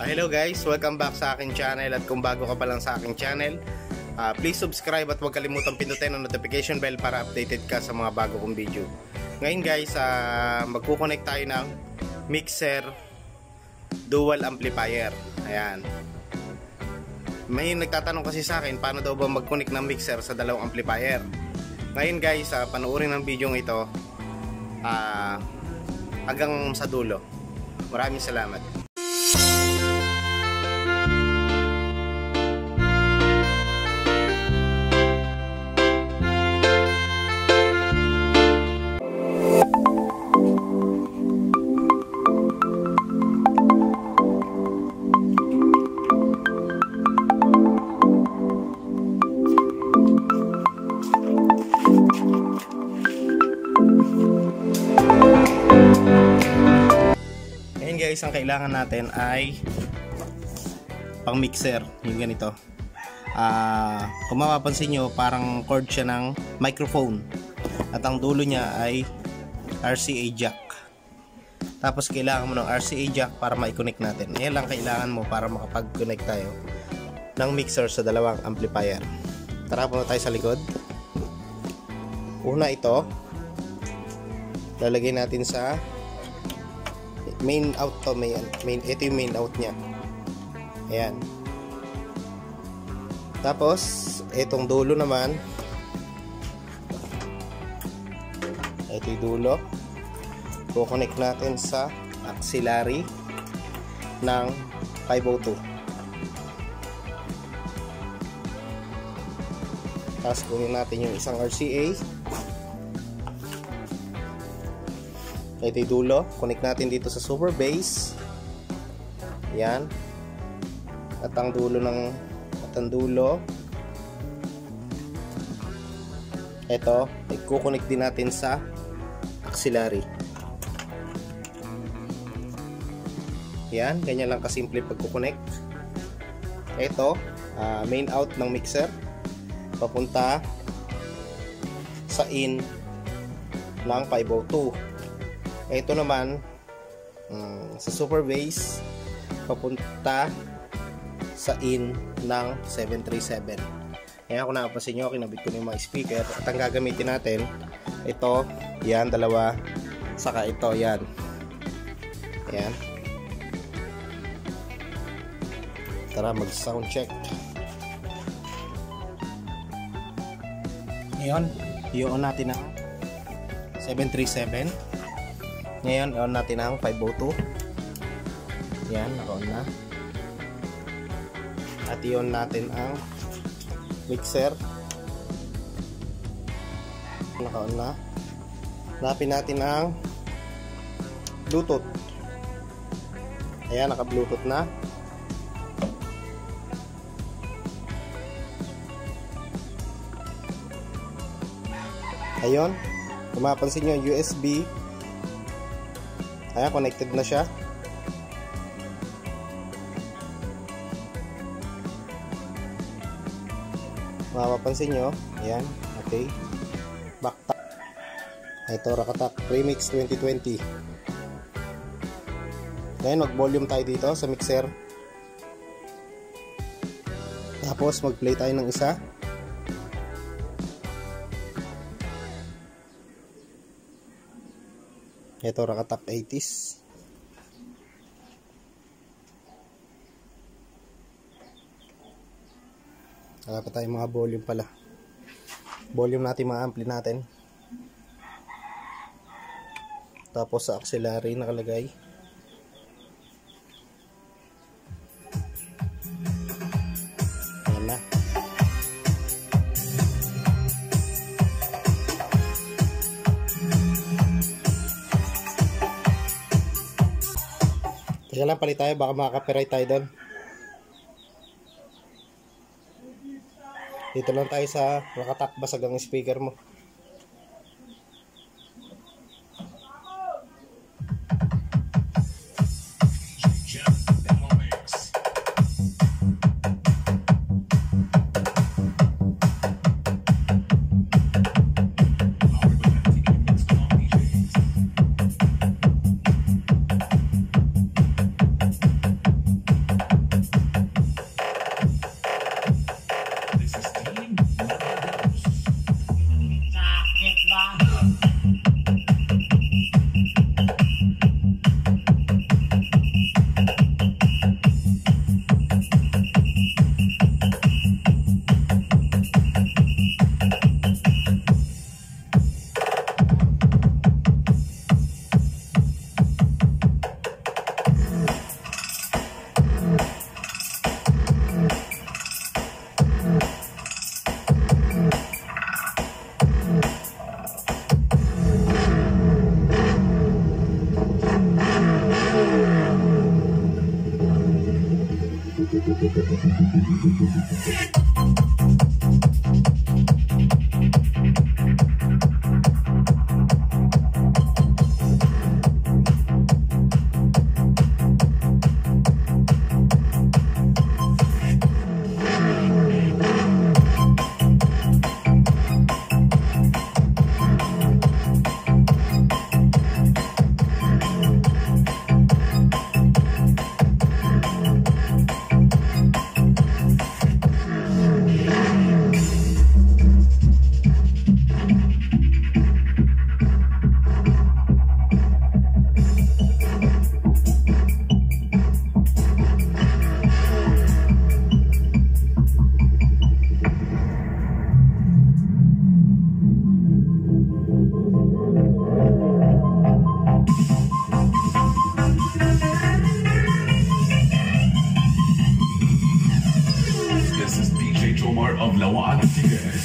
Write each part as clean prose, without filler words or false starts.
Hello guys, welcome back sa aking channel. At kung bago ka pa lang sa aking channel, please subscribe at huwag kalimutang pindutin ang notification bell para updated ka sa mga bago kong video. Ngayon guys, magkukonect tayo ng mixer dual amplifier. Ayan. May nagtatanong kasi sa akin, paano daw ba mag-connect ng mixer sa dalawang amplifier? Ngayon guys, panoorin ng video ito hanggang sa dulo. Maraming salamat. Guys, ang kailangan natin ay pang mixer, yung ganito. Kung mapapansin nyo, parang cord siya ng microphone at ang dulo niya ay RCA jack. Tapos kailangan mo ng RCA jack para ma-connect natin. Yan lang kailangan mo para makapag-connect tayo ng mixer sa dalawang amplifier. Tara, punta tayo sa likod. Una, ito lalagay natin sa main out to, ito yung main out nya. Ayan. Tapos itong dulo naman, ito yung dulo, kukonect natin sa auxiliary ng 502. Tapos kunin natin yung isang RCA. Ito yung dulo, connect natin dito sa super base. Yan. At ang dulo ito, i-connect din natin sa auxiliary. Yan, ganyan lang kasimple pagko-connect. Ito, main out ng mixer papunta sa in ng 502. Ito naman sa super base papunta sa in ng 737. Kaya kung napapansin nyo, kinabit ko na yung mga speaker. At ang gagamitin natin, ito, yan, dalawa, saka ito, yan. Yan. Tara, mag sound check. Ngayon, i-on natin ang 737. Ngayon, on natin ang 502. Yan, naka-on na. At i-on natin ang mixer. Naka-on na. Hanapin natin ang Bluetooth. Ayan, naka-Bluetooth na. Ayun, kung mapapansin nyo, USB. Ayan, connected na siya. Mapapansin nyo, ayan, okay. Backpack. Ito, Rakatak Remix 2020. Ayan, mag-volume tayo dito sa mixer. Tapos, mag-play tayo ng isa. Ito, Rakatak 80s. Wala pa tayong mga volume pala. Volume natin, mga ampli natin. Tapos sa auxiliary nakalagay. Ayan na. Teka lang, palit tayo, baka makaka-copyright tayo doon. Dito lang tayo sa Rakatak, basag ang speaker mo. of Lawaan Actives.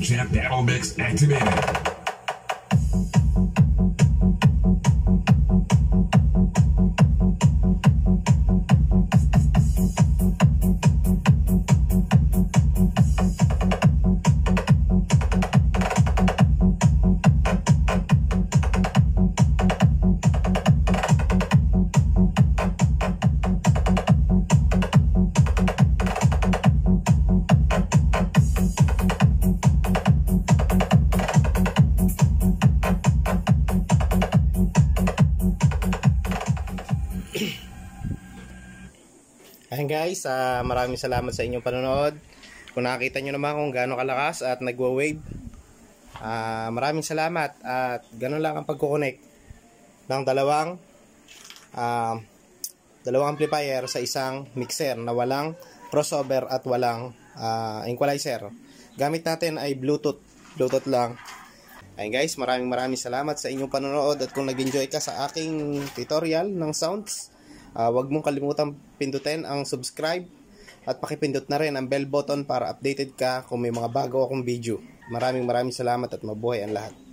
Champ Battle Mix activated. Ayan guys, maraming salamat sa inyong panonood. Kung nakita nyo naman kung gaano kalakas at nagwa-wave, maraming salamat. At ganoon lang ang pagkukonek ng dalawang amplifier sa isang mixer na walang crossover at walang equalizer. Gamit natin ay Bluetooth lang. Ayun guys, maraming salamat sa inyong panonood, at kung nag-enjoy ka sa aking tutorial ng sounds, wag mong kalimutang pindutin ang subscribe at pakipindot na rin ang bell button para updated ka kung may mga bago akong video. Maraming salamat at mabuhay ang lahat.